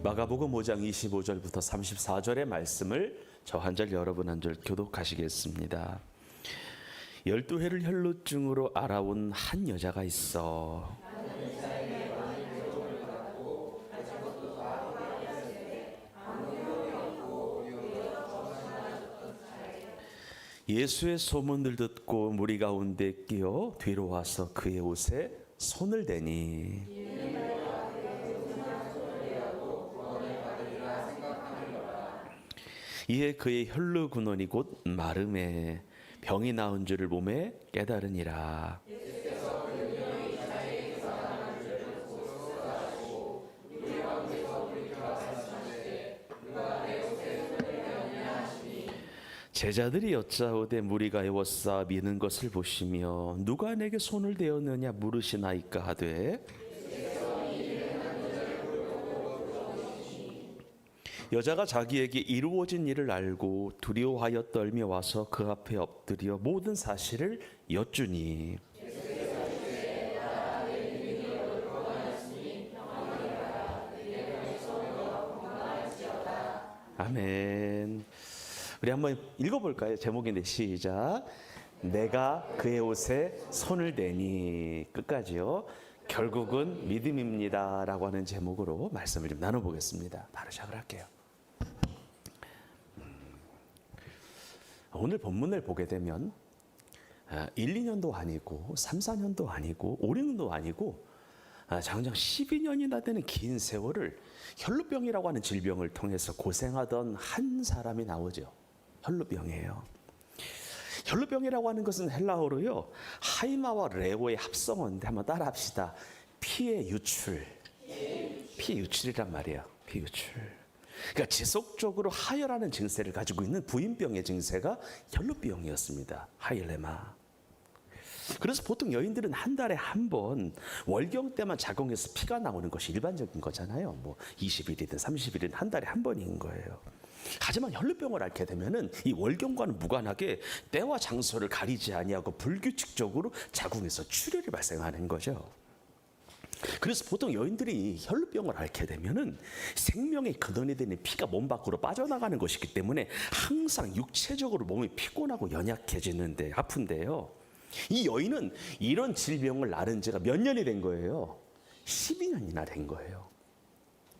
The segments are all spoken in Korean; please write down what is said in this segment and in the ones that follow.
마가복음 5장 25절부터 34절의 말씀을 저 한 절 여러분 한 절 교독하시겠습니다. 12회를 혈루증으로 알아온 한 여자가 있어. 예수의 소문을 듣고 무리 가운데 끼어 뒤로 와서 그의 옷에 손을 대니 이에 그의 혈루 근원이 곧 마름에 병이 나은 줄을 몸에 깨달으니라. 제자들이 여짜오되 무리가 에워싸 미는 것을 보시며 누가 내게 손을 대었느냐 물으시나이까 하되 여자가 자기에게 이루어진 일을 알고 두려워하여 떨며 와서 그 앞에 엎드려 모든 사실을 여쭈니 아멘. 우리 한번 읽어볼까요? 제목인데 시작. 내가 그의 옷에 손을 대니 끝까지요. 결국은 믿음입니다 라고 하는 제목으로 말씀을 좀 나눠보겠습니다. 바로 시작을 할게요. 오늘 본문을 보게 되면 1, 2년도 아니고 3, 4년도 아니고 5, 6년도 아니고 장장 12년이나 되는 긴 세월을 혈루병이라고 하는 질병을 통해서 고생하던 한 사람이 나오죠. 혈루병이에요. 혈루병이라고 하는 것은 헬라어로요 하이마와 레오의 합성어인데 한번 따라합시다. 피의 유출, 피 유출이란 말이에요. 피 유출. 그러니까 지속적으로 하혈하는 증세를 가지고 있는 부인병의 증세가 혈루병이었습니다. 하일레마. 그래서 보통 여인들은 한 달에 한 번 월경 때만 작용해서 피가 나오는 것이 일반적인 거잖아요. 뭐 20일이든 30일이든 한 달에 한 번인 거예요. 하지만 혈루병을 앓게 되면은 이 월경과는 무관하게 때와 장소를 가리지 아니하고 불규칙적으로 자궁에서 출혈이 발생하는 거죠. 그래서 보통 여인들이 혈루병을 앓게 되면은 생명의 근원이 되는 피가 몸 밖으로 빠져나가는 것이기 때문에 항상 육체적으로 몸이 피곤하고 연약해지는데 아픈데요. 이 여인은 이런 질병을 앓은 지가 몇 년이 된 거예요? 12년이나 된 거예요.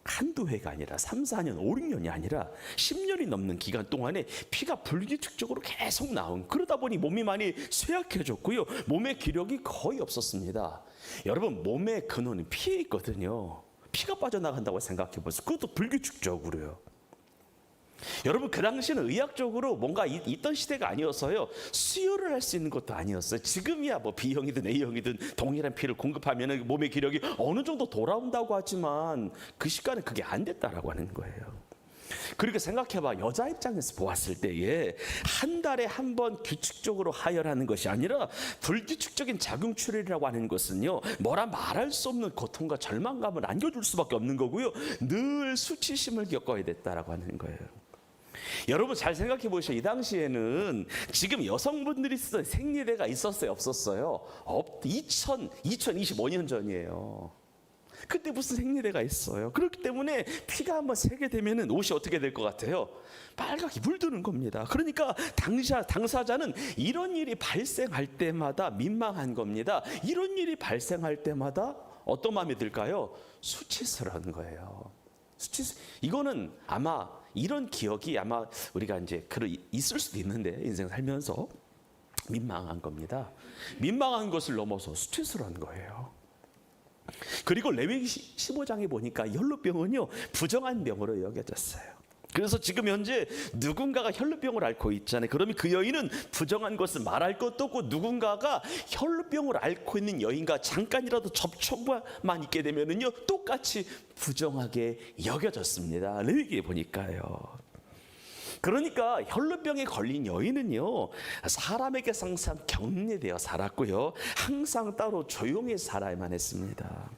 한두 해가 아니라 3, 4년, 5, 6년이 아니라 10년이 넘는 기간 동안에 피가 불규칙적으로 계속 나온, 그러다 보니 몸이 많이 쇠약해졌고요. 몸의 기력이 거의 없었습니다. 여러분, 몸의 근원은 피에 있거든요. 피가 빠져나간다고 생각해 보세요. 그것도 불규칙적으로요. 여러분, 그 당시는 의학적으로 뭔가 있던 시대가 아니어서요 수혈을 할 수 있는 것도 아니었어요. 지금이야 뭐 B형이든 A형이든 동일한 피를 공급하면 몸의 기력이 어느 정도 돌아온다고 하지만 그 시간에 그게 안 됐다라고 하는 거예요. 그렇게 생각해봐. 여자 입장에서 보았을 때에 한 달에 한 번 규칙적으로 하혈하는 것이 아니라 불규칙적인 자궁 출혈이라고 하는 것은요 뭐라 말할 수 없는 고통과 절망감을 안겨줄 수밖에 없는 거고요 늘 수치심을 겪어야 됐다라고 하는 거예요. 여러분 잘 생각해 보시죠. 이 당시에는 지금 여성분들이 쓰던 생리대가 있었어요? 없었어요? 2025년 전이에요. 그때 무슨 생리대가 있어요? 그렇기 때문에 피가 한번 새게 되면 옷이 어떻게 될 것 같아요? 빨갛게 물드는 겁니다. 그러니까 당사자는 이런 일이 발생할 때마다 민망한 겁니다. 이런 일이 발생할 때마다 어떤 마음이 들까요? 수치스러운 거예요. 이거는 아마 이런 기억이 아마 우리가 이제 있을 수도 있는데 인생 살면서 민망한 겁니다. 민망한 것을 넘어서 수치스러운 거예요. 그리고 레위기 15장에 보니까 혈루병은요 부정한 병으로 여겨졌어요. 그래서 지금 현재 누군가가 혈루병을 앓고 있잖아요. 그러면 그 여인은 부정한 것을 말할 것도 없고 누군가가 혈루병을 앓고 있는 여인과 잠깐이라도 접촉만 있게 되면은요 똑같이 부정하게 여겨졌습니다. 레위기에 보니까요. 그러니까 혈루병에 걸린 여인은요 사람에게 항상 격리되어 살았고요 항상 따로 조용히 살아야만 했습니다.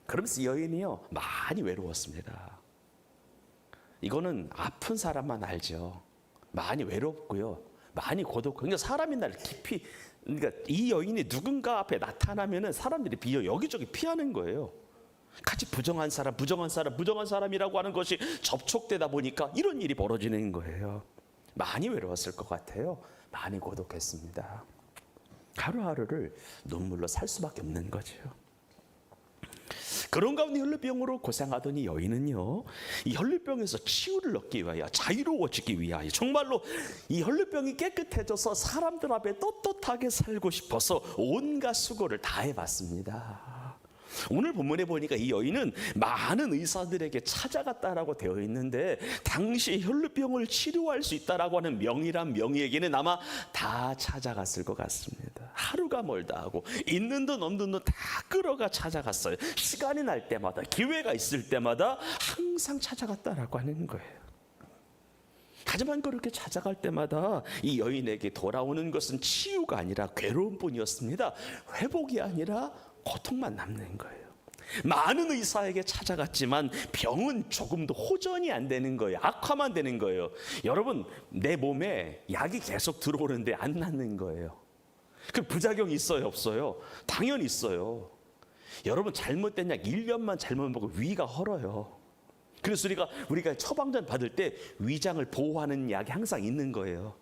그러면서 여인이요 많이 외로웠습니다. 이거는 아픈 사람만 알죠. 많이 외롭고요 많이 고독. 그러니까 사람이 날 깊이, 그러니까 이 여인이 누군가 앞에 나타나면은 사람들이 여기저기 피하는 거예요. 같이 부정한 사람이라고 하는 것이 접촉되다 보니까 이런 일이 벌어지는 거예요. 많이 외로웠을 것 같아요. 많이 고독했습니다. 하루하루를 눈물로 살 수밖에 없는 거죠. 그런 가운데 혈루병으로 고생하던 이 여인은요, 이 혈루병에서 치유를 얻기 위하여, 자유로워지기 위하여, 정말로 이 혈루병이 깨끗해져서 사람들 앞에 떳떳하게 살고 싶어서 온갖 수고를 다 해봤습니다. 오늘 본문에 보니까 이 여인은 많은 의사들에게 찾아갔다라고 되어 있는데, 당시 혈루병을 치료할 수 있다라고 하는 명의란 명의에게는 아마 다 찾아갔을 것 같습니다. 하루가 멀다 하고 있는 돈 없는 돈 다 끌어가 찾아갔어요. 시간이 날 때마다, 기회가 있을 때마다 항상 찾아갔다라고 하는 거예요. 하지만 그렇게 찾아갈 때마다 이 여인에게 돌아오는 것은 치유가 아니라 괴로움뿐이었습니다. 회복이 아니라 고통만 남는 거예요. 많은 의사에게 찾아갔지만 병은 조금도 호전이 안 되는 거예요. 악화만 되는 거예요. 여러분, 내 몸에 약이 계속 들어오는데 안 낫는 거예요. 그 부작용이 있어요, 없어요? 당연히 있어요. 여러분, 잘못된 약 1년만 잘못 먹으면 위가 헐어요. 그래서 우리가 처방전 받을 때 위장을 보호하는 약이 항상 있는 거예요.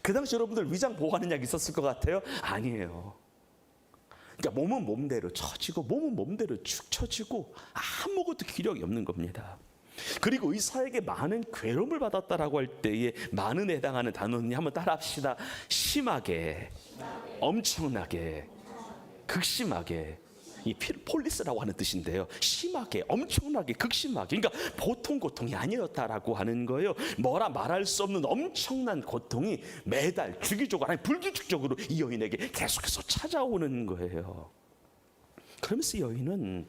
그 당시 여러분들 위장 보호하는 약 있었을 것 같아요? 아니에요. 그러니까 몸은 몸대로 처지고 몸은 몸대로 축 처지고 아무것도 기력이 없는 겁니다. 그리고 의사에게 많은 괴로움을 받았다라고 할 때에 많은에 해당하는 단어는 한번 따라합시다. 심하게, 엄청나게, 극심하게. 이 폴리스라고 하는 뜻인데요. 심하게, 엄청나게, 극심하게. 그러니까 보통 고통이 아니었다라고 하는 거예요. 뭐라 말할 수 없는 엄청난 고통이 매달 주기적으로, 아니 불규칙적으로 이 여인에게 계속해서 찾아오는 거예요. 그러면서 여인은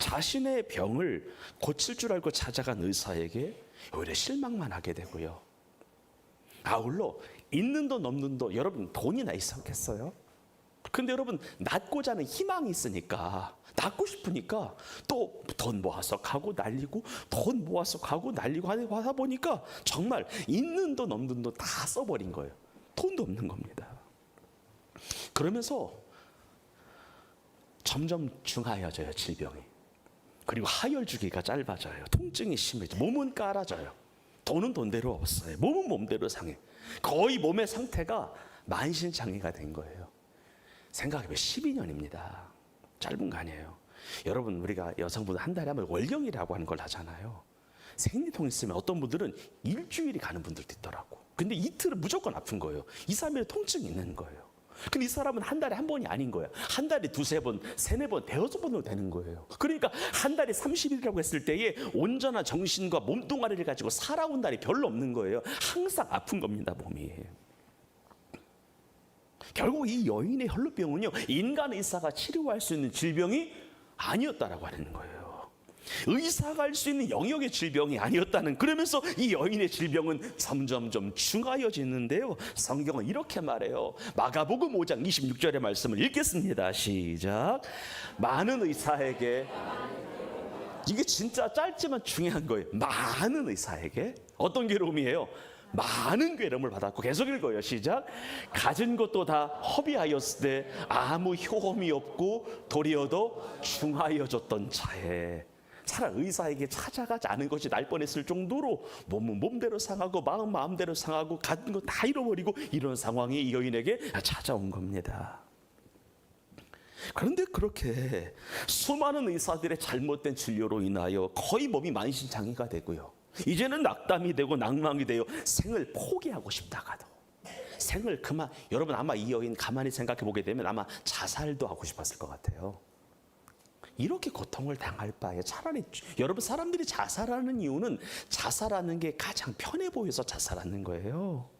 자신의 병을 고칠 줄 알고 찾아간 의사에게 오히려 실망만 하게 되고요. 아울러 있는 돈 없는 돈, 여러분 돈이나 있었겠어요? 근데 여러분, 낫고자 하는 희망이 있으니까, 낫고 싶으니까 또 돈 모아서 가고 날리고, 돈 모아서 가고 날리고 하다 보니까 정말 있는 돈 없는 돈 다 써버린 거예요. 돈도 없는 겁니다. 그러면서 점점 중하여져요, 질병이. 그리고 하열 주기가 짧아져요. 통증이 심해져. 몸은 깔아져요. 돈은 돈대로 없어요. 몸은 몸대로 상해. 거의 몸의 상태가 만신창이가 된 거예요. 생각해보면 12년입니다. 짧은 거 아니에요. 여러분, 우리가 여성분들 한 달에 하면 월경이라고 하는 걸 하잖아요. 생리통 있으면 어떤 분들은 일주일이 가는 분들도 있더라고. 근데 이틀은 무조건 아픈 거예요. 2, 3일에 통증이 있는 거예요. 근데 이 사람은 한 달에 한 번이 아닌 거예요. 한 달에 두세 번, 세네 번, 대여섯 번으로 되는 거예요. 그러니까 한 달에 30일이라고 했을 때에 온전한 정신과 몸뚱아리를 가지고 살아온 날이 별로 없는 거예요. 항상 아픈 겁니다, 몸이. 결국 이 여인의 혈루병은요, 인간 의사가 치료할 수 있는 질병이 아니었다라고 하는 거예요. 의사가 할 수 있는 영역의 질병이 아니었다는, 그러면서 이 여인의 질병은 점점점 중하여지는데요. 성경은 이렇게 말해요. 마가복음 5장 26절의 말씀을 읽겠습니다. 시작. 많은 의사에게, 이게 진짜 짧지만 중요한 거예요. 많은 의사에게 어떤 괴로움이에요? 많은 괴로움을 받았고, 계속 읽어요. 시작. 가진 것도 다 허비하였을 때 아무 효험이 없고 도리어 더 중하여졌던 차에, 차라리 의사에게 찾아가지 않은 것이 날 뻔했을 정도로 몸은 몸대로 상하고 마음은 마음대로 상하고 가진 거 다 잃어버리고, 이런 상황이 이 여인에게 찾아온 겁니다. 그런데 그렇게 수많은 의사들의 잘못된 진료로 인하여 거의 몸이 만신창이가 되고요, 이제는 낙담이 되고 낭망이 되어 생을 포기하고 싶다가도 생을 그만, 여러분 아마 이 여인 가만히 생각해 보게 되면 아마 자살도 하고 싶었을 것 같아요. 이렇게 고통을 당할 바에 차라리, 여러분 사람들이 자살하는 이유는 자살하는 게 가장 편해 보여서 자살하는 거예요.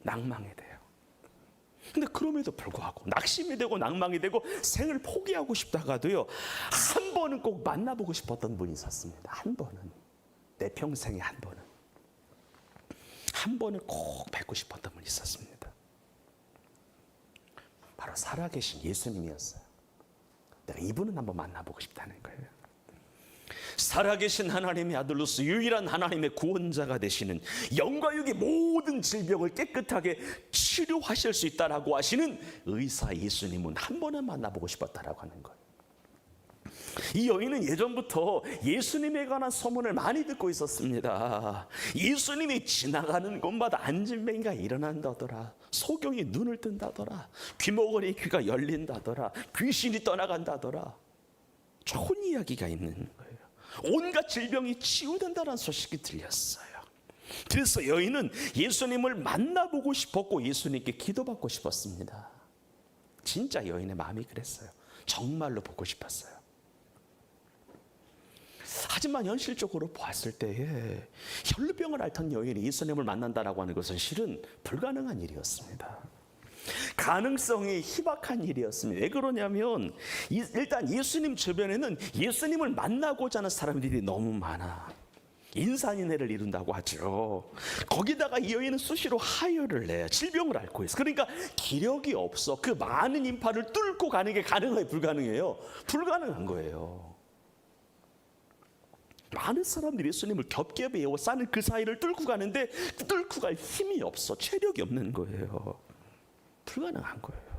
낭망이 돼요. 근데 그럼에도 불구하고 낙심이 되고 낭망이 되고 생을 포기하고 싶다가도요, 한 번은 꼭 만나보고 싶었던 분이 있었습니다. 한 번은, 내 평생에 한 번은 꼭 뵙고 싶었던 분이 있었습니다. 바로 살아계신 예수님이었어요. 내가 이분은 한번 만나보고 싶다는 거예요. 살아계신 하나님의 아들로서 유일한 하나님의 구원자가 되시는, 영과 육의 모든 질병을 깨끗하게 치료하실 수 있다라고 하시는 의사 예수님은 한 번은 만나보고 싶었다라고 하는 거예요. 이 여인은 예전부터 예수님에 관한 소문을 많이 듣고 있었습니다. 예수님이 지나가는 곳마다 안진뱅이가 일어난다더라, 소경이 눈을 뜬다더라, 귀머거리 귀가 열린다더라, 귀신이 떠나간다더라. 좋은 이야기가 있는 거예요. 온갖 질병이 치유된다는 소식이 들렸어요. 그래서 여인은 예수님을 만나보고 싶었고 예수님께 기도받고 싶었습니다. 진짜 여인의 마음이 그랬어요. 정말로 보고 싶었어요. 하지만 현실적으로 보았을 때에 혈루병을 앓던 여인이 예수님을 만난다라고 하는 것은 실은 불가능한 일이었습니다. 가능성이 희박한 일이었습니다. 왜 그러냐면 일단 예수님 주변에는 예수님을 만나고자 하는 사람들이 너무 많아. 인산인해를 이룬다고 하죠. 거기다가 이 여인은 수시로 하혈을 해. 질병을 앓고 있어. 그러니까 기력이 없어. 그 많은 인파를 뚫고 가는 게 가능해요? 불가능해요? 불가능한 거예요. 많은 사람들이 예수님을 겹겹이 에워싸는 그 사이를 뚫고 가는데 뚫고 갈 힘이 없어. 체력이 없는 거예요. 불가능한 거예요.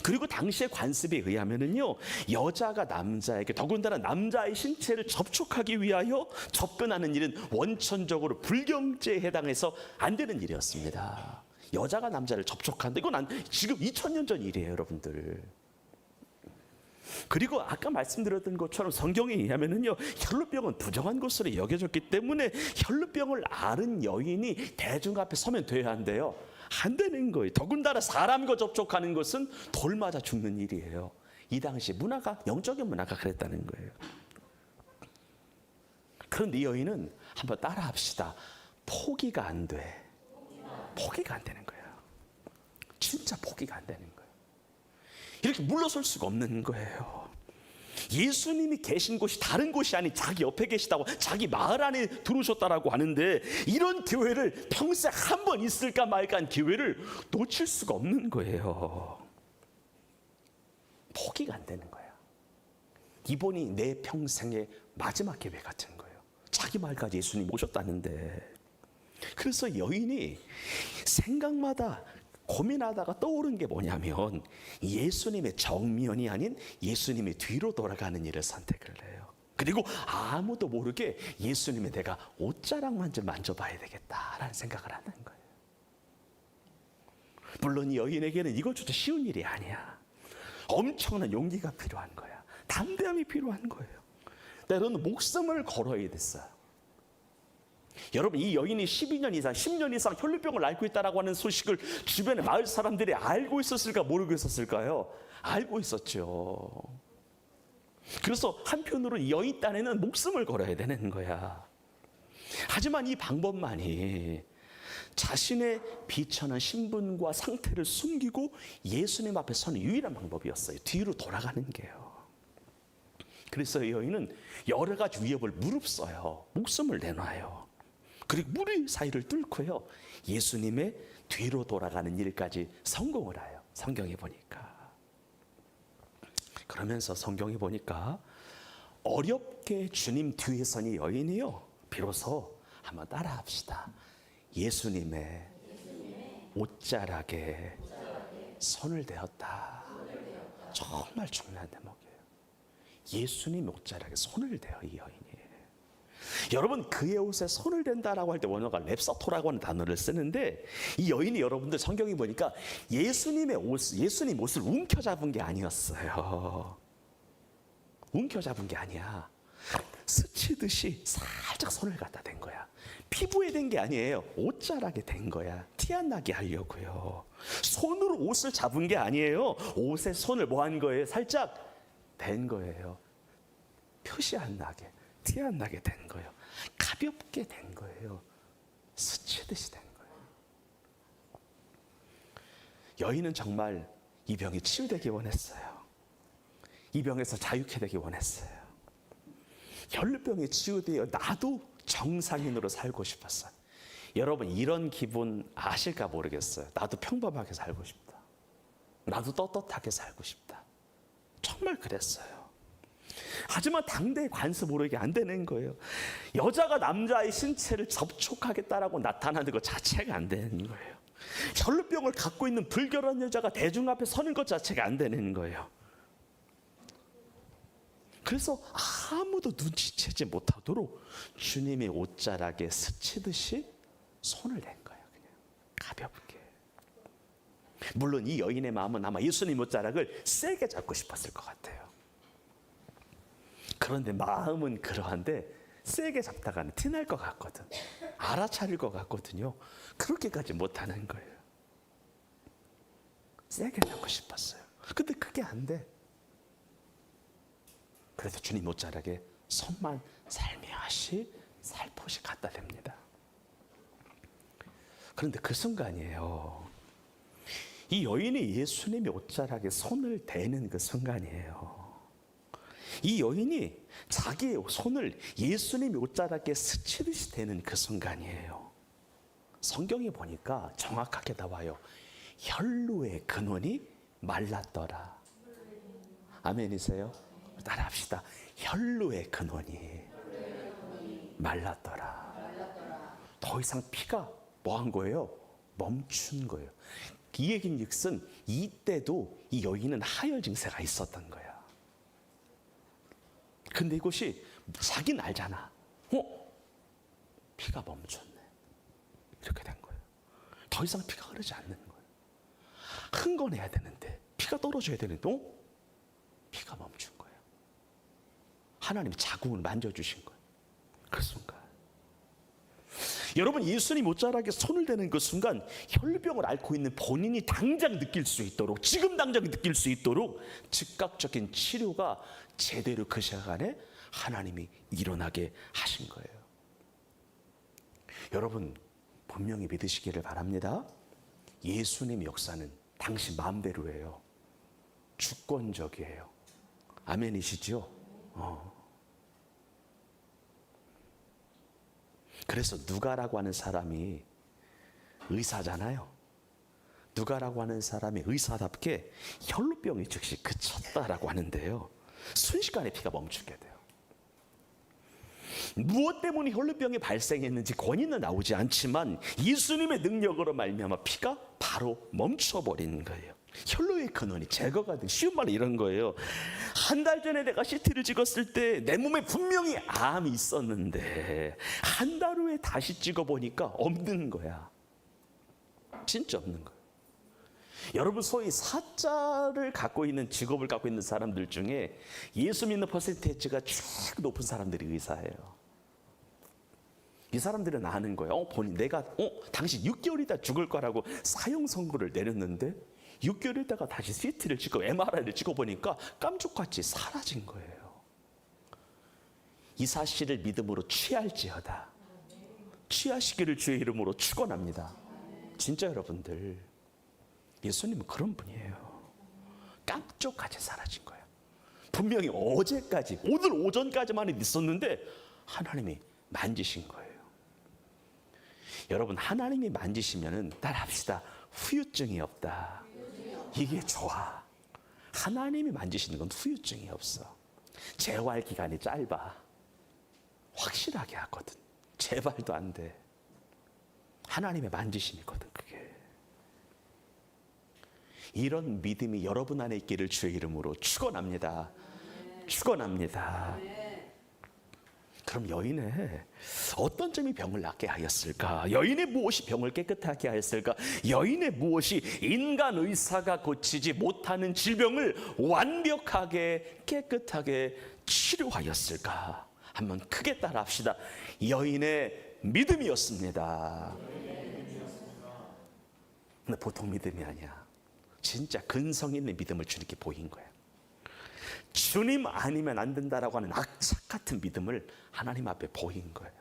그리고 당시의 관습에 의하면은요, 여자가 남자에게, 더군다나 남자의 신체를 접촉하기 위하여 접근하는 일은 원천적으로 불경죄에 해당해서 안 되는 일이었습니다. 여자가 남자를 접촉한다. 이건 지금 2000년 전 일이에요, 여러분들. 그리고 아까 말씀드렸던 것처럼 성경에 의하면은요, 혈루병은 부정한 것으로 여겨졌기 때문에 혈루병을 앓은 여인이 대중 앞에 서면 돼야 한대요. 안 되는 거예요. 더군다나 사람과 접촉하는 것은 돌 맞아 죽는 일이에요. 이 당시 문화가, 영적인 문화가 그랬다는 거예요. 그런데 이 여인은 한번 따라 합시다. 포기가 안 돼. 포기가 안 되는 거예요. 진짜 포기가 안 되는 거예요. 이렇게 물러설 수가 없는 거예요. 예수님이 계신 곳이 다른 곳이 아닌 자기 옆에 계시다고, 자기 마을 안에 들어오셨다라고 하는데 이런 기회를 평생 한 번 있을까 말까 한 기회를 놓칠 수가 없는 거예요. 포기가 안 되는 거야. 이번이 내 평생의 마지막 기회 같은 거예요. 자기 마을까지 예수님 오셨다는데. 그래서 여인이 생각마다 고민하다가 떠오른 게 뭐냐면 예수님의 정면이 아닌 예수님의 뒤로 돌아가는 일을 선택을 해요. 그리고 아무도 모르게 예수님의 내가 옷자락만 좀 만져봐야 되겠다라는 생각을 하는 거예요. 물론 이 여인에게는 이것조차 쉬운 일이 아니야. 엄청난 용기가 필요한 거야. 담대함이 필요한 거예요. 때로는 목숨을 걸어야 됐어요. 여러분, 이 여인이 12년 이상, 10년 이상 혈루병을 앓고 있다라고 하는 소식을 주변의 마을 사람들이 알고 있었을까, 모르고 있었을까요? 알고 있었죠. 그래서 한편으로 이 여인 딴에는 목숨을 걸어야 되는 거야. 하지만 이 방법만이 자신의 비천한 신분과 상태를 숨기고 예수님 앞에 서는 유일한 방법이었어요. 뒤로 돌아가는 게요. 그래서 이 여인은 여러 가지 위협을 무릅써요. 목숨을 내놔요. 그리고 무리 사이를 뚫고요, 예수님의 뒤로 돌아가는 일까지 성공을 해요. 성경에 보니까. 그러면서 성경에 보니까 어렵게 주님 뒤에 선 이 여인이요, 비로소 한번 따라 합시다. 예수님의 옷자락에 손을 대었다. 정말 중요한 대목이에요. 예수님 옷자락에 손을 대어 이 여인이. 여러분, 그의 옷에 손을 댄다라고 할 때 원어가 랩사토라고 하는 단어를 쓰는데, 이 여인이 여러분들 성경에 보니까 예수님 옷을 움켜잡은 게 아니었어요. 움켜잡은 게 아니야. 스치듯이 살짝 손을 갖다 댄 거야. 피부에 댄 게 아니에요. 옷자락에 댄 거야. 티 안 나게 하려고요. 손으로 옷을 잡은 게 아니에요. 옷에 손을 뭐 한 거예요? 살짝 댄 거예요. 표시 안 나게, 티 안 나게 된 거예요. 가볍게 된 거예요. 스치듯이 된 거예요. 여인은 정말 이 병이 치유되기 원했어요. 이 병에서 자유케 되기 원했어요. 혈루병에 치유되어 나도 정상인으로 살고 싶었어요. 여러분, 이런 기분 아실까 모르겠어요. 나도 평범하게 살고 싶다. 나도 떳떳하게 살고 싶다. 정말 그랬어요. 하지만 당대의 관습 모르게 안 되는 거예요. 여자가 남자의 신체를 접촉하겠다라고 나타나는 것 자체가 안 되는 거예요. 혈루병을 갖고 있는 불결한 여자가 대중 앞에 서는 것 자체가 안 되는 거예요. 그래서 아무도 눈치채지 못하도록 주님의 옷자락에 스치듯이 손을 댄 거예요. 그냥 가볍게. 물론 이 여인의 마음은 아마 예수님 옷자락을 세게 잡고 싶었을 것 같아요. 그런데 마음은 그러한데 세게 잡다가는 티날 것 같거든. 알아차릴 것 같거든요. 그렇게까지 못하는 거예요. 세게 잡고 싶었어요. 근데 그게 안 돼. 그래서 주님 옷자락에 손만 살며시 살포시 갖다 댑니다. 그런데 그 순간이에요. 이 여인이 예수님의 옷자락에 손을 대는 그 순간이에요. 이 여인이 자기의 손을 예수님의 옷자락에 스치듯이 대는 그 순간이에요. 성경에 보니까 정확하게 나와요. 혈루의 근원이 말랐더라. 아멘이세요? 따라합시다. 혈루의 근원이 말랐더라. 더 이상 피가 뭐 한 거예요? 멈춘 거예요. 이 얘기는즉슨 이때도 이 여인은 하혈 증세가 있었던 거야. 근데 이것이 자기는 알잖아. 피가 멈췄네. 이렇게 된 거예요. 더 이상 피가 흐르지 않는 거예요. 흥건해야 되는데, 피가 떨어져야 되는데 피가 멈춘 거예요. 하나님이 자궁을 만져주신 거예요. 그 순간. 여러분, 예수님 옷자락에 손을 대는 그 순간 혈병을 앓고 있는 본인이 당장 느낄 수 있도록, 지금 당장 느낄 수 있도록 즉각적인 치료가 제대로 그 시간에 하나님이 일어나게 하신 거예요. 여러분, 분명히 믿으시기를 바랍니다. 예수님 역사는 당신 마음대로예요. 주권적이에요. 아멘이시죠? 그래서 누가라고 하는 사람이 의사잖아요. 누가라고 하는 사람이 의사답게 혈루병이 즉시 그쳤다라고 하는데요. 순식간에 피가 멈추게 돼요. 무엇 때문에 혈루병이 발생했는지 권위는 나오지 않지만 예수님의 능력으로 말미암아 피가 바로 멈춰버린 거예요. 혈루의 근원이 제거가 돼. 쉬운 말로 이런 거예요. 한 달 전에 내가 CT를 찍었을 때 내 몸에 분명히 암이 있었는데 한 달 후에 다시 찍어보니까 없는 거야. 진짜 없는 거예요. 여러분, 소위 사자를 갖고 있는 직업을 갖고 있는 사람들 중에 예수 믿는 퍼센테이지가 제일 높은 사람들이 의사예요. 이 사람들은 아는 거예요. 내가 당신 6개월 있다 죽을 거라고 사형 선고를 내렸는데 6개월 있다가 다시 CT를 찍고 MRI를 찍어보니까 깜짝같이 사라진 거예요. 이 사실을 믿음으로 취할지어다. 취하시기를 주의 이름으로 축원합니다. 진짜 여러분들, 예수님은 그런 분이에요. 깜짝같이 사라진 거예요. 분명히 어제까지, 오늘 오전까지만 있었는데 하나님이 만지신 거예요. 여러분, 하나님이 만지시면은 따라합시다. 후유증이 없다. 이게 좋아. 하나님이 만지시는 건 후유증이 없어. 재활 기간이 짧아. 확실하게 하거든. 재발도 안 돼. 하나님의 만지심이거든, 그게. 이런 믿음이 여러분 안에 있기를 주의 이름으로 축원합니다. 축원합니다. 그럼 여인의 어떤 점이 병을 낫게 하였을까? 여인의 무엇이 병을 깨끗하게 하였을까? 여인의 무엇이 인간 의사가 고치지 못하는 질병을 완벽하게 깨끗하게 치료하였을까? 한번 크게 따라합시다. 여인의 믿음이었습니다. 근데 보통 믿음이 아니야. 진짜 근성 있는 믿음을 주님께 보인 거야. 주님 아니면 안 된다라고 하는 악착 같은 믿음을 하나님 앞에 보인 거예요.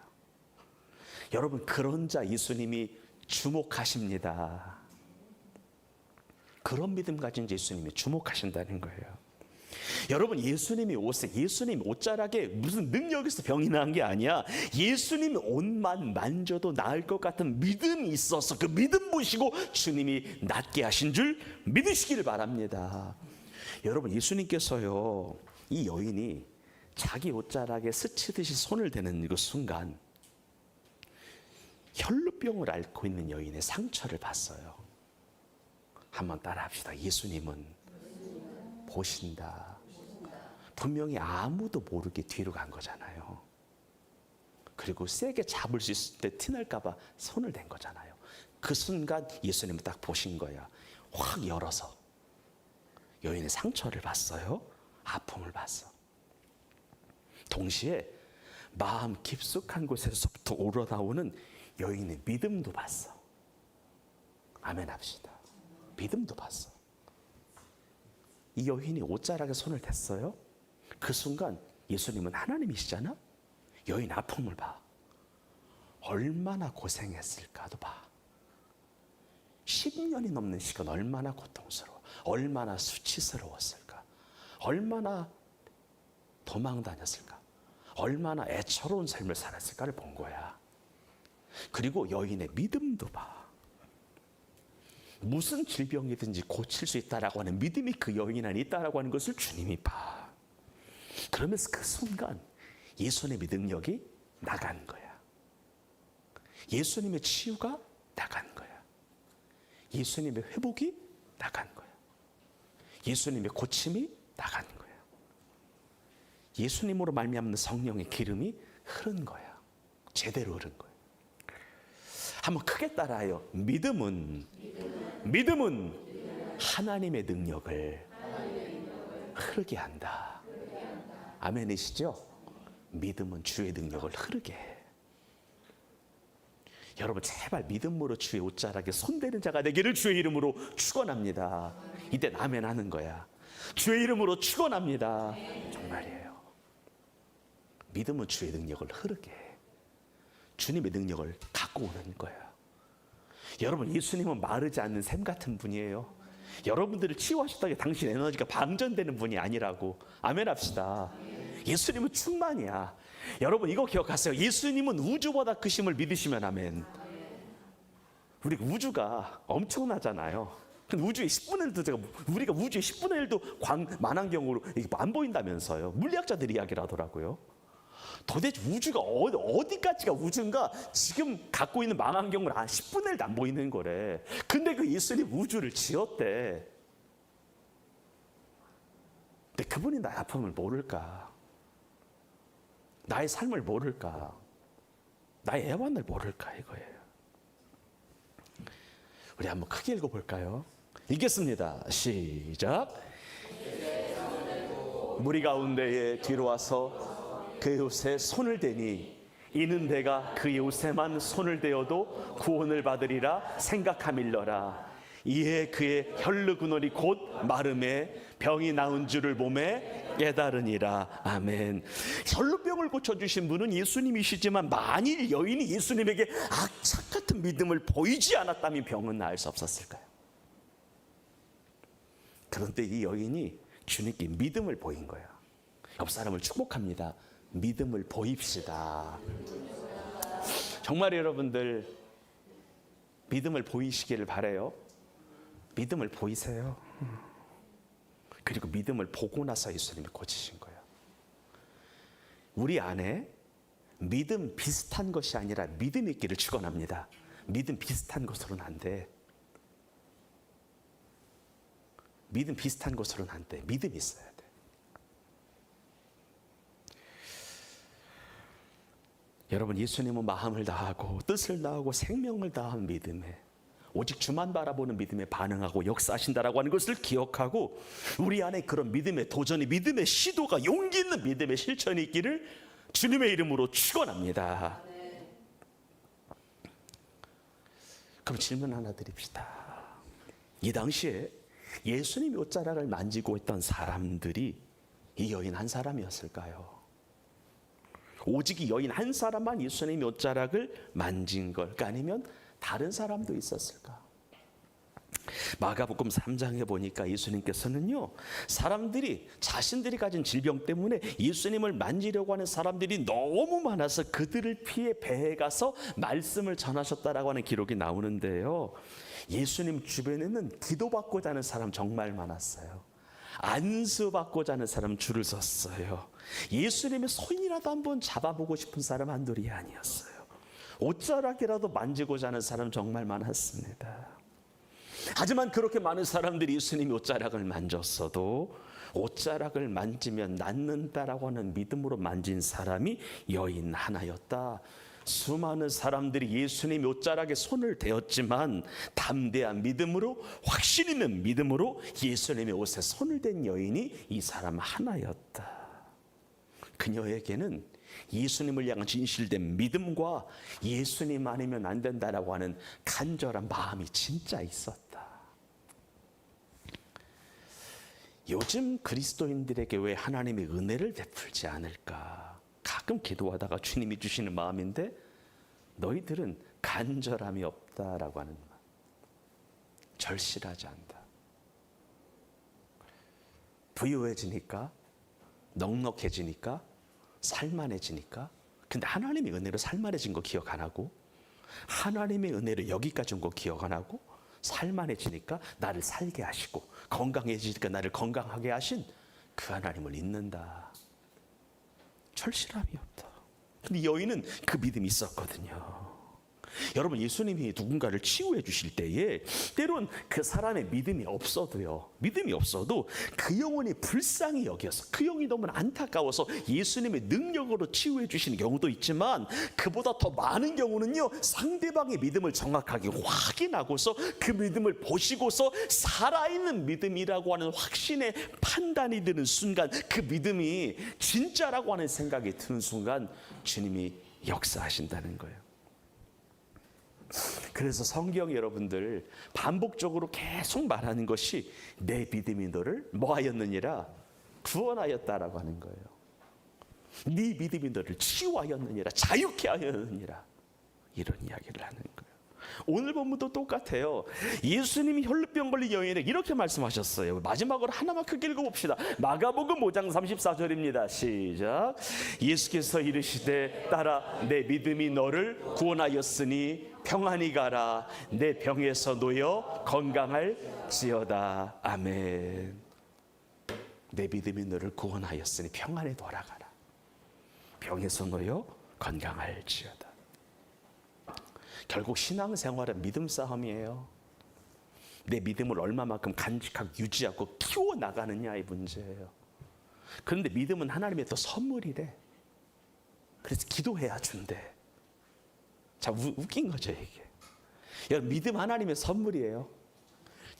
여러분, 그런 자 예수님이 주목하십니다. 그런 믿음 가진 예수님이 주목하신다는 거예요. 여러분, 예수님이 예수님 옷자락에 무슨 능력이 있어 병이 난 게 아니야. 예수님이 옷만 만져도 나을 것 같은 믿음이 있어서 그 믿음 보시고 주님이 낫게 하신 줄 믿으시기를 바랍니다. 여러분, 예수님께서요, 이 여인이 자기 옷자락에 스치듯이 손을 대는 그 순간 혈루병을 앓고 있는 여인의 상처를 봤어요. 한번 따라합시다. 예수님은 보신다. 분명히 아무도 모르게 뒤로 간 거잖아요. 그리고 세게 잡을 수 있을 때 티날까 봐 손을 댄 거잖아요. 그 순간 예수님은 딱 보신 거야. 확 열어서 여인의 상처를 봤어요. 아픔을 봤어. 동시에 마음 깊숙한 곳에서부터 우러나오는 여인의 믿음도 봤어. 아멘 합시다. 믿음도 봤어. 이 여인이 옷자락에 손을 댔어요. 그 순간 예수님은 하나님이시잖아. 여인 아픔을 봐. 얼마나 고생했을까도 봐. 10년이 넘는 시간 얼마나 고통스러워, 얼마나 수치스러웠을까, 얼마나 도망 다녔을까, 얼마나 애처로운 삶을 살았을까를 본 거야. 그리고 여인의 믿음도 봐. 무슨 질병이든지 고칠 수 있다라고 하는 믿음이 그 여인 안에 있다라고 하는 것을 주님이 봐. 그러면서 그 순간 예수님의 능력이 나간 거야. 예수님의 치유가 나간 거야. 예수님의 회복이 나간 거야. 예수님의 고침이 나간 거야. 예수님으로 말미암는 성령의 기름이 흐른 거야. 제대로 흐른 거야. 한번 크게 따라요. 믿음은 하나님의 능력을 흐르게 한다. 아멘이시죠? 믿음은 주의 능력을 흐르게 해. 여러분 제발 믿음으로 주의 옷자락에 손대는 자가 되기를 주의 이름으로 축원합니다. 이때 아멘 하는 거야. 주의 이름으로 축원합니다. 정말이에요. 믿음은 주의 능력을 흐르게 해. 주님의 능력을 갖고 오는 거야. 여러분 예수님은 마르지 않는 샘 같은 분이에요. 여러분들을 치유하셨다고 당신 에너지가 방전되는 분이 아니라고. 아멘 합시다. 예수님은 충만이야. 여러분 이거 기억하세요. 예수님은 우주보다 크심을 믿으시면 아멘. 우리 우주가 엄청나잖아요. 근데 우주의 10분의 1도 우리가 우주의 10분의 1도 만환경으로 안 보인다면서요. 물리학자들이 이야기를 하더라고요. 도대체 우주가 어디까지가 우주인가? 지금 갖고 있는 망원경을 10분의 1도 안 보이는 거래. 근데 그 예수님 우주를 지었대. 근데 그분이 나의 아픔을 모를까? 나의 삶을 모를까? 나의 애환을 모를까? 이거예요. 우리 한번 크게 읽어볼까요? 읽겠습니다. 시작. 무리 가운데에 뒤로 와서 그 옷에 손을 대니 이는 내가 그 옷에만 손을 대어도 구원을 받으리라 생각함일러라. 이에 그의 혈루근원이 곧 마름에 병이 나은 줄을 몸에 깨달으니라. 아멘. 혈루병을 고쳐주신 분은 예수님이시지만 만일 여인이 예수님에게 악착 같은 믿음을 보이지 않았다면 병은 나을 수 없었을까요? 그런데 이 여인이 주님께 믿음을 보인 거야. 옆 사람을 축복합니다. 믿음을 보입시다. 정말 여러분들 믿음을 보이시기를 바라요. 믿음을 보이세요. 그리고 믿음을 보고 나서 예수님이 고치신 거예요. 우리 안에 믿음 비슷한 것이 아니라 믿음이 있기를 축원합니다. 믿음 비슷한 것으로는 안 돼. 믿음 비슷한 것으로는 안 돼. 믿음이 있어야 돼. 여러분 예수님은 마음을 다하고 뜻을 다하고 생명을 다한 믿음에 오직 주만 바라보는 믿음에 반응하고 역사하신다라고 하는 것을 기억하고 우리 안에 그런 믿음의 도전이 믿음의 시도가 용기 있는 믿음의 실천이 있기를 주님의 이름으로 축원합니다. 그럼 질문 하나 드립시다. 이 당시에 예수님이 옷자락을 만지고 있던 사람들이 이 여인 한 사람이었을까요? 오직 이 여인 한 사람만 예수님이 옷자락을 만진 걸까? 아니면 다른 사람도 있었을까? 마가복음 3장에 보니까 예수님께서는요, 사람들이 자신들이 가진 질병 때문에 예수님을 만지려고 하는 사람들이 너무 많아서 그들을 피해 배에 가서 말씀을 전하셨다라고 하는 기록이 나오는데요, 예수님 주변에는 기도받고자 하는 사람 정말 많았어요. 안수받고자 하는 사람 줄을 섰어요. 예수님의 손이라도 한번 잡아보고 싶은 사람 한둘이 아니었어요. 옷자락이라도 만지고자 하는 사람 정말 많았습니다. 하지만 그렇게 많은 사람들이 예수님이 옷자락을 만졌어도 옷자락을 만지면 낫는다라고 하는 믿음으로 만진 사람이 여인 하나였다. 수많은 사람들이 예수님의 옷자락에 손을 대었지만 담대한 믿음으로, 확신 있는 믿음으로 예수님의 옷에 손을 댄 여인이 이 사람 하나였다. 그녀에게는 예수님을 향한 진실된 믿음과 예수님 아니면 안 된다라고 하는 간절한 마음이 진짜 있었다. 요즘 그리스도인들에게 왜 하나님의 은혜를 베풀지 않을까? 가끔 기도하다가 주님이 주시는 마음인데 너희들은 간절함이 없다라고 하는 말. 절실하지 않다. 부유해지니까, 넉넉해지니까, 살만해지니까. 근데 하나님의 은혜로 살만해진 거 기억 안 하고, 하나님의 은혜로 여기까지 온 거 기억 안 하고, 살만해지니까 나를 살게 하시고, 건강해지니까 나를 건강하게 하신 그 하나님을 잊는다. 절실함이 없다. 근데 여인은 그 믿음이 있었거든요. 여러분, 예수님이 누군가를 치유해 주실 때에 때론 그 사람의 믿음이 없어도 그 영혼이 불쌍히 여겨서, 그 영혼이 너무 안타까워서 예수님의 능력으로 치유해 주시는 경우도 있지만, 그보다 더 많은 경우는요, 상대방의 믿음을 정확하게 확인하고서 그 믿음을 보시고서 살아있는 믿음이라고 하는 확신의 판단이 드는 순간, 그 믿음이 진짜라고 하는 생각이 드는 순간 주님이 역사하신다는 거예요. 그래서 성경 여러분들 반복적으로 계속 말하는 것이 내 믿음이 너를 뭐하였느니라? 구원하였다라고 하는 거예요. 네 믿음이 너를 치유하였느니라, 자유케 하였느니라, 이런 이야기를 하는 거예요. 오늘 본문도 똑같아요. 예수님이 혈루병 걸린 여인에게 이렇게 말씀하셨어요. 마지막으로 하나만 크게 읽어봅시다. 마가복음 5장 34절입니다. 시작. 예수께서 이르시되 따라 내 믿음이 너를 구원하였으니 평안히 가라. 내 병에서 놓여 건강할지어다. 아멘. 내 믿음이 너를 구원하였으니 평안히 돌아가라. 병에서 놓여 건강할지어다. 결국 신앙생활은 믿음 싸움이에요. 내 믿음을 얼마만큼 간직하고 유지하고 키워나가느냐의 문제예요. 그런데 믿음은 하나님의 또 선물이래. 그래서 기도해야 준대. 자, 웃긴 거죠 이게. 여러분, 믿음 하나님의 선물이에요.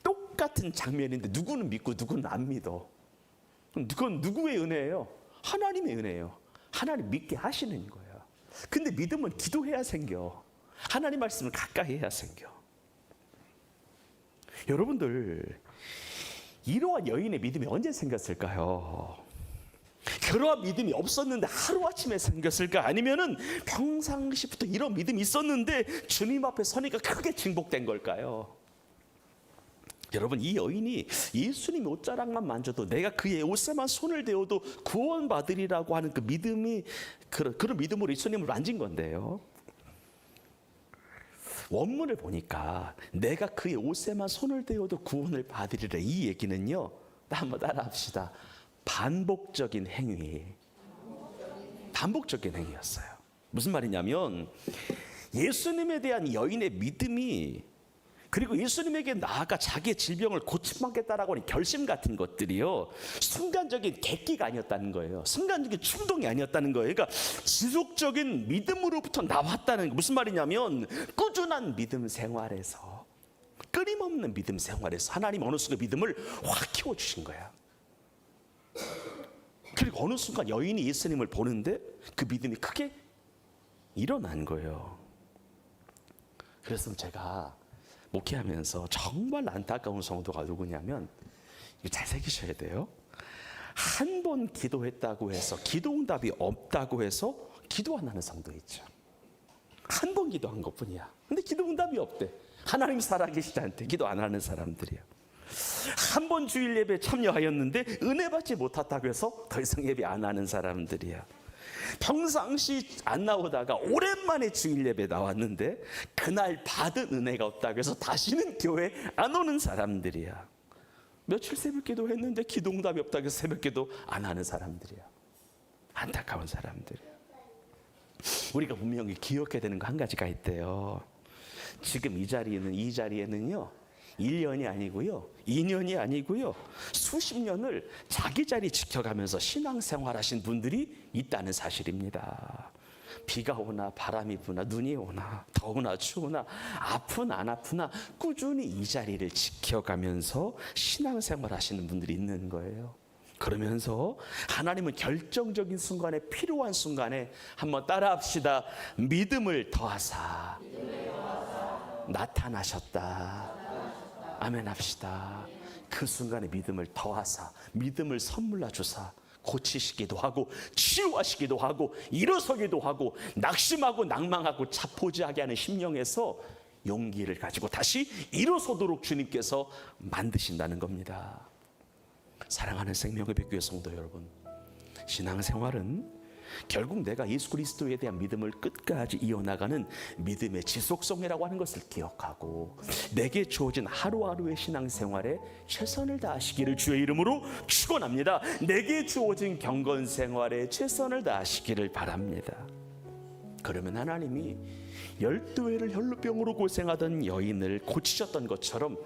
똑같은 장면인데 누구는 믿고 누구는 안 믿어. 그건 누구의 은혜예요? 하나님의 은혜예요. 하나님 믿게 하시는 거야. 근데 믿음은 기도해야 생겨. 하나님 말씀을 가까이 해야 생겨. 여러분들, 이러한 여인의 믿음이 언제 생겼을까요? 그러한 믿음이 없었는데 하루아침에 생겼을까? 아니면은 평상시부터 이런 믿음이 있었는데 주님 앞에 서니까 크게 증복된 걸까요? 여러분, 이 여인이 예수님의 옷자락만 만져도, 내가 그의 옷에만 손을 대어도 구원받으리라고 하는 그 믿음이, 그런 믿음으로 예수님을 만진 건데요. 원문을 보니까 내가 그의 옷에만 손을 대어도 구원을 받으리라, 이 얘기는요, 한번 따라합시다. 반복적인 행위였어요. 무슨 말이냐면 예수님에 대한 여인의 믿음이, 그리고 예수님에게 나아가 자기의 질병을 고침받겠다라고 하는 결심 같은 것들이요, 순간적인 객기가 아니었다는 거예요. 순간적인 충동이 아니었다는 거예요. 그러니까 지속적인 믿음으로부터 나왔다는 게 무슨 말이냐면, 꾸준한 믿음 생활에서, 끊임없는 믿음 생활에서 하나님 어느 순간 믿음을 확 키워주신 거야. 그리고 어느 순간 여인이 예수님을 보는데 그 믿음이 크게 일어난 거예요. 그래서 제가 목회하면서 정말 안타까운 성도가 누구냐면, 이거 잘 새기셔야 돼요. 한 번 기도했다고 해서, 기도응답이 없다고 해서 기도 안 하는 성도 있죠. 한 번 기도한 것뿐이야. 근데 기도응답이 없대. 하나님 살아계시지 않대. 기도 안 하는 사람들이야. 한 번 주일 예배에 참여하였는데 은혜 받지 못했다고 해서 더 이상 예배 안 하는 사람들이야. 평상시 안 나오다가 오랜만에 주일 예배 나왔는데 그날 받은 은혜가 없다고 해서 다시는 교회 안 오는 사람들이야. 며칠 새벽 기도했는데 기도응답이 없다고 해서 새벽 기도 안 하는 사람들이야. 안타까운 사람들이야. 우리가 분명히 기억해야 되는 거 한 가지가 있대요. 지금 이 자리에는요, 1년이 아니고요, 2년이 아니고요, 수십 년을 자기 자리 지켜가면서 신앙생활하신 분들이 있다는 사실입니다. 비가 오나 바람이 부나 눈이 오나 더우나 추우나 아프나 안 아프나 꾸준히 이 자리를 지켜가면서 신앙생활 하시는 분들이 있는 거예요. 그러면서 하나님은 결정적인 순간에, 필요한 순간에 한번 따라합시다. 믿음을 더하사 나타나셨다. 아멘 합시다. 그 순간에 믿음을 더하사, 믿음을 선물로 주사 고치시기도 하고 치유하시기도 하고 일어서기도 하고 낙심하고 낭망하고 자포자기하게 하는 심령에서 용기를 가지고 다시 일어서도록 주님께서 만드신다는 겁니다. 사랑하는 생명의 백교회 성도 여러분, 신앙생활은 결국 내가 예수 그리스도에 대한 믿음을 끝까지 이어나가는 믿음의 지속성이라고 하는 것을 기억하고, 내게 주어진 하루하루의 신앙생활에 최선을 다하시기를 주의 이름으로 축원합니다. 내게 주어진 경건생활에 최선을 다하시기를 바랍니다. 그러면 하나님이 12회를 혈루병으로 고생하던 여인을 고치셨던 것처럼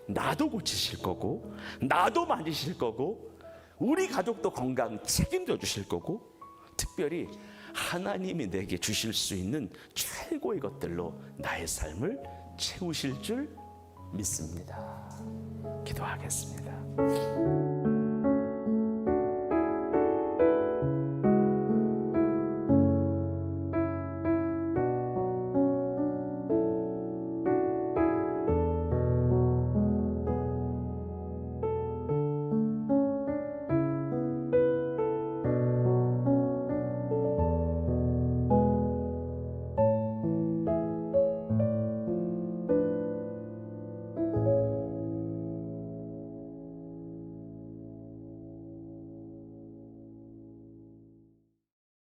나도 고치실 거고, 나도 만지실 거고, 우리 가족도 건강 책임져 주실 거고, 특별히 하나님이 내게 주실 수 있는 최고의 것들로 나의 삶을 채우실 줄 믿습니다. 기도하겠습니다.